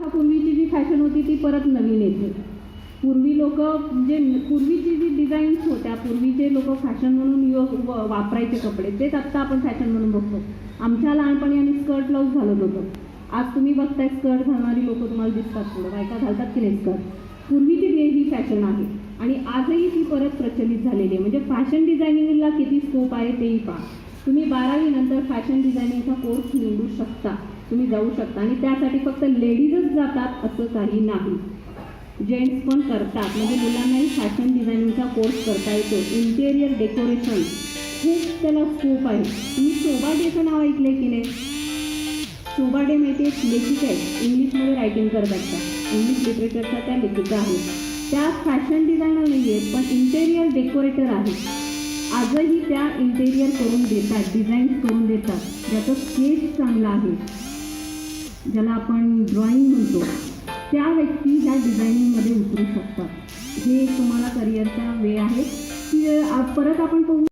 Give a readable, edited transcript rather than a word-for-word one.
पूर्वीची जी फॅशन होती ती परत नवीन येते. पूर्वी लोक म्हणजे पूर्वीची जी डिझाईन्स होत्या, पूर्वीचे लोक फॅशन म्हणून वापरायचे कपडे, तेच आत्ता आपण फॅशन म्हणून बघतो. आमच्या लहानपणी आम्ही स्कर्ट ब्लाऊज घालत होतो. आज तुम्ही बघताय स्कर्ट घालणारी लोक तुम्हाला दिसतात, पुढे बायका घालतात की नाही स्कर्ट. पूर्वीची ही फॅशन आहे आणि आजही ती परत प्रचलित झालेली आहे. म्हणजे फॅशन डिझायनिंगला किती स्कोप आहे तेही पहा. तुम्ही 12वी नंतर फॅशन डिझायनिंगचा कोर्स निवडू शकता, तुम्ही जाऊ शकता. आणि त्यासाठी फक्त लेडीजच जातात असं काही नाही, जेंट्स पण करतात. म्हणजे मुलांनाही फॅशन डिझायनिंगचा कोर्स करता येतो. इंटेरियर डेकोरेशन खूप त्याला स्कोप आहे. तुम्ही शोभा डेचं नाव ऐकले की नाही? शोभा डे माहिती आहे, लेखिका आहेत, इंग्लिशमध्ये रायटिंग करत असतात, इंग्लिश लिटरेचरच्या त्या लेखिका आहेत. त्या फॅशन डिझायनर नाही आहेत पण इंटेरियर डेकोरेटर आहेत. आजही त्या इंटेरियर करून देतात, डिझाईन्स करून देतात. ज्याचं स्केच चांगलं आहे, ज्याला आपण ड्रॉइंग म्हणतो, त्या व्यक्ती ह्या डिझायनिंगमध्ये उतरू शकतात. हे तुम्हाला करिअरचा वे आहे की परत आपण पाहू.